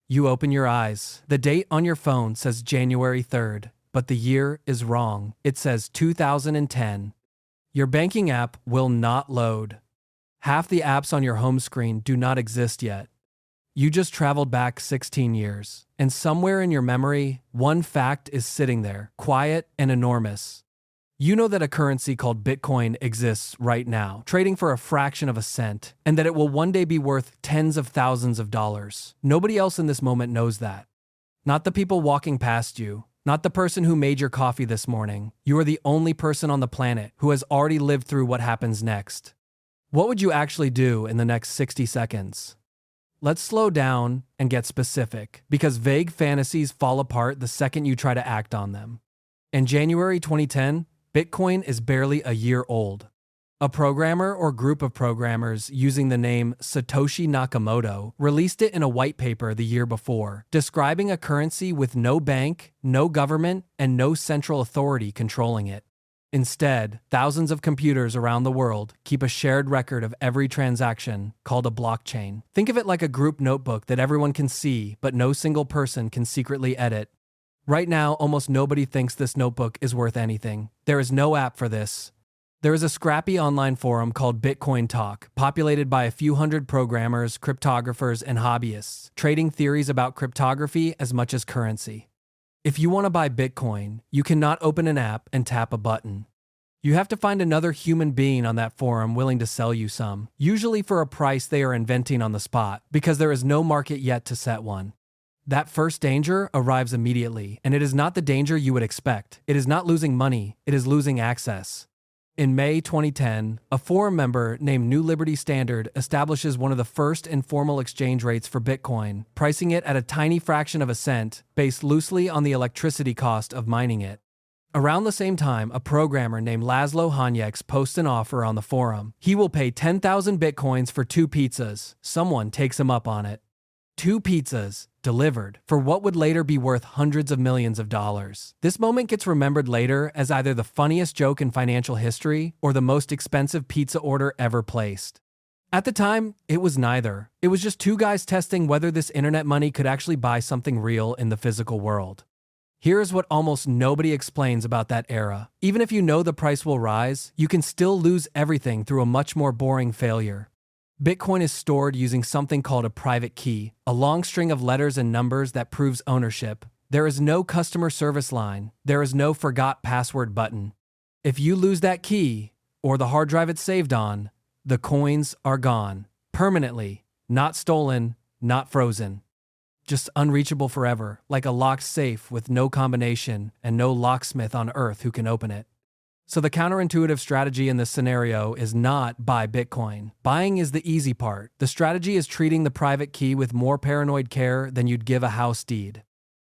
You open your eyes. The date on your phone says January 3rd, but the year is wrong. It says 2010. Your banking app will not load. Half the apps on your home screen do not exist yet. You just traveled back 16 years, and somewhere in your memory, one fact is sitting there, quiet and enormous. You know that a currency called Bitcoin exists right now, trading for a fraction of a cent, and that it will one day be worth tens of thousands of dollars. Nobody else in this moment knows that. Not the people walking past you, not the person who made your coffee this morning. You are the only person on the planet who has already lived through what happens next. What would you actually do in the next 60 seconds? Let's slow down and get specific, because vague fantasies fall apart the second you try to act on them. In January 2010, Bitcoin is barely a year old. A programmer or group of programmers using the name Satoshi Nakamoto released it in a white paper the year before, describing a currency with no bank, no government, and no central authority controlling it. Instead, thousands of computers around the world keep a shared record of every transaction, called a blockchain. Think of it like a group notebook that everyone can see, but no single person can secretly edit. Right now, almost nobody thinks this notebook is worth anything. There is no app for this. There is a scrappy online forum called Bitcoin Talk, populated by a few hundred programmers, cryptographers, and hobbyists, trading theories about cryptography as much as currency. If you want to buy Bitcoin, you cannot open an app and tap a button. You have to find another human being on that forum willing to sell you some, usually for a price they are inventing on the spot, because there is no market yet to set one. That first danger arrives immediately, and it is not the danger you would expect. It is not losing money, it is losing access. In May 2010, a forum member named New Liberty Standard establishes one of the first informal exchange rates for Bitcoin, pricing it at a tiny fraction of a cent, based loosely on the electricity cost of mining it. Around the same time, a programmer named Laszlo Hanyecz posts an offer on the forum. He will pay 10,000 Bitcoins for 2 pizzas. Someone takes him up on it. 2 pizzas, delivered, for what would later be worth hundreds of millions of dollars. This moment gets remembered later as either the funniest joke in financial history or the most expensive pizza order ever placed. At the time, it was neither. It was just 2 guys testing whether this internet money could actually buy something real in the physical world. Here is what almost nobody explains about that era. Even if you know the price will rise, you can still lose everything through a much more boring failure. Bitcoin is stored using something called a private key, a long string of letters and numbers that proves ownership. There is no customer service line. There is no forgot password button. If you lose that key, or the hard drive it's saved on, the coins are gone. Permanently. Not stolen, not frozen. Just unreachable forever, like a locked safe with no combination and no locksmith on earth who can open it. So the counterintuitive strategy in this scenario is not buy Bitcoin. Buying is the easy part. The strategy is treating the private key with more paranoid care than you'd give a house deed.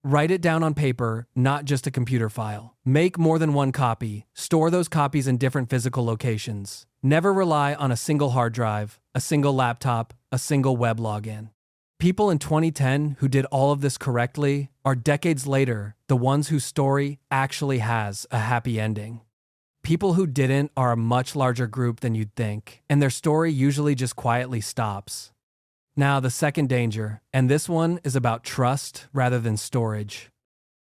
Write it down on paper, not just a computer file. Make more than one copy. Store those copies in different physical locations. Never rely on a single hard drive, a single laptop, a single web login. People in 2010 who did all of this correctly are decades later the ones whose story actually has a happy ending. People who didn't are a much larger group than you'd think, and their story usually just quietly stops. Now, the second danger, and this one is about trust rather than storage.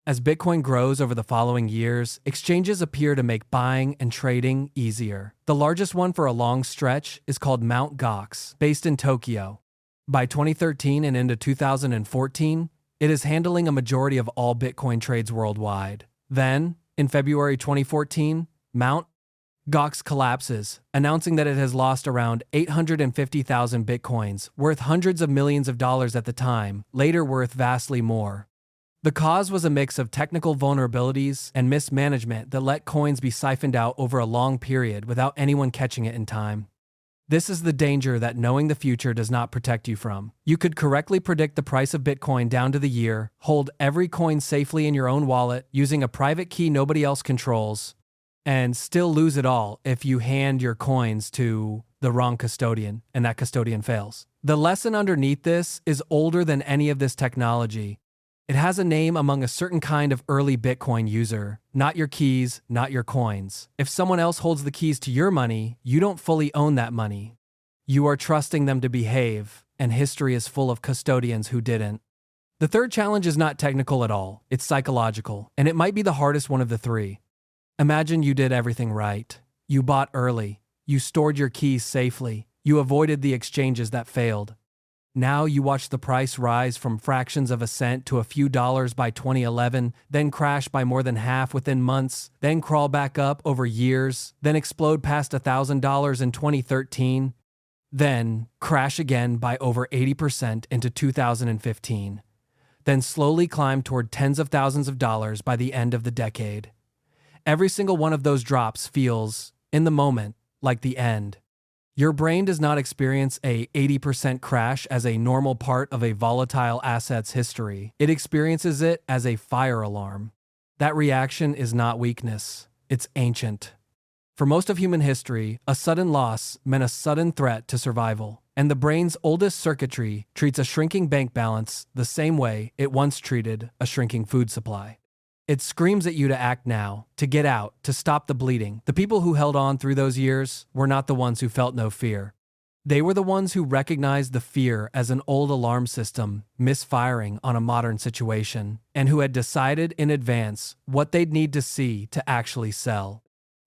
As Bitcoin grows over the following years, exchanges appear to make buying and trading easier. The largest one for a long stretch is called Mt. Gox, based in Tokyo. By 2013 and into 2014, it is handling a majority of all Bitcoin trades worldwide. Then, in February 2014, Mt. Gox collapses, announcing that it has lost around 850,000 Bitcoins, worth hundreds of millions of dollars at the time, later worth vastly more. The cause was a mix of technical vulnerabilities and mismanagement that let coins be siphoned out over a long period without anyone catching it in time. This is the danger that knowing the future does not protect you from. You could correctly predict the price of Bitcoin down to the year, hold every coin safely in your own wallet using a private key nobody else controls, and still lose it all if you hand your coins to the wrong custodian and that custodian fails. The lesson underneath this is older than any of this technology. It has a name among a certain kind of early Bitcoin user. Not your keys, not your coins. If someone else holds the keys to your money, you don't fully own that money. You are trusting them to behave, and history is full of custodians who didn't. The third challenge is not technical at all, it's psychological, and it might be the hardest one of the three. Imagine you did everything right. You bought early, you stored your keys safely, you avoided the exchanges that failed. Now you watch the price rise from fractions of a cent to a few dollars by 2011, then crash by more than half within months, then crawl back up over years, then explode past $1,000 in 2013, then crash again by over 80% into 2015, then slowly climb toward tens of thousands of dollars by the end of the decade. Every single one of those drops feels, in the moment, like the end. Your brain does not experience a 80% crash as a normal part of a volatile asset's history. It experiences it as a fire alarm. That reaction is not weakness. It's ancient. For most of human history, a sudden loss meant a sudden threat to survival, and the brain's oldest circuitry treats a shrinking bank balance the same way it once treated a shrinking food supply. It screams at you to act now, to get out, to stop the bleeding. The people who held on through those years were not the ones who felt no fear. They were the ones who recognized the fear as an old alarm system misfiring on a modern situation, and who had decided in advance what they'd need to see to actually sell.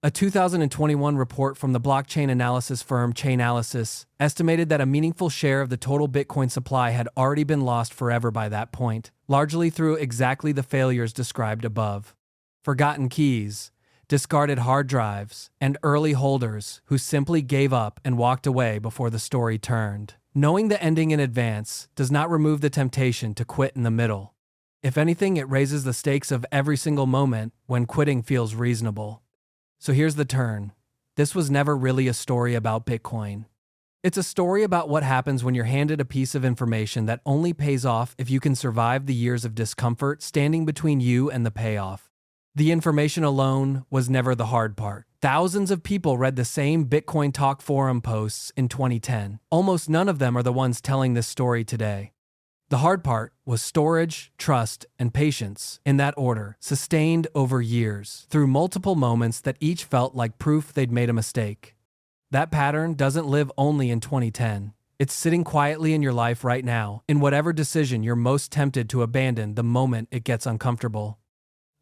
A 2021 report from the blockchain analysis firm Chainalysis estimated that a meaningful share of the total Bitcoin supply had already been lost forever by that point, largely through exactly the failures described above. Forgotten keys, discarded hard drives, and early holders who simply gave up and walked away before the story turned. Knowing the ending in advance does not remove the temptation to quit in the middle. If anything, it raises the stakes of every single moment when quitting feels reasonable. So here's the turn. This was never really a story about Bitcoin. It's a story about what happens when you're handed a piece of information that only pays off if you can survive the years of discomfort standing between you and the payoff. The information alone was never the hard part. Thousands of people read the same Bitcoin Talk forum posts in 2010. Almost none of them are the ones telling this story today. The hard part was storage, trust, and patience, in that order, sustained over years, through multiple moments that each felt like proof they'd made a mistake. That pattern doesn't live only in 2010. It's sitting quietly in your life right now, in whatever decision you're most tempted to abandon the moment it gets uncomfortable.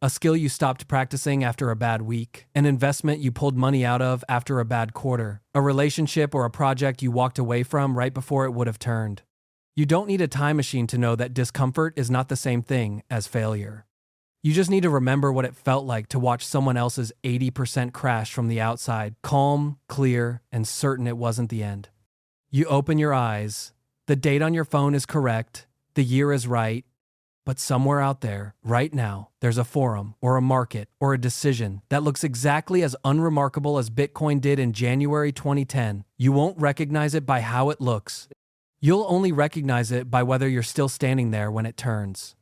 A skill you stopped practicing after a bad week, an investment you pulled money out of after a bad quarter, a relationship or a project you walked away from right before it would have turned. You don't need a time machine to know that discomfort is not the same thing as failure. You just need to remember what it felt like to watch someone else's 80% crash from the outside, calm, clear, and certain it wasn't the end. You open your eyes, the date on your phone is correct, the year is right, but somewhere out there, right now, there's a forum, or a market, or a decision that looks exactly as unremarkable as Bitcoin did in January 2010. You won't recognize it by how it looks. You'll only recognize it by whether you're still standing there when it turns.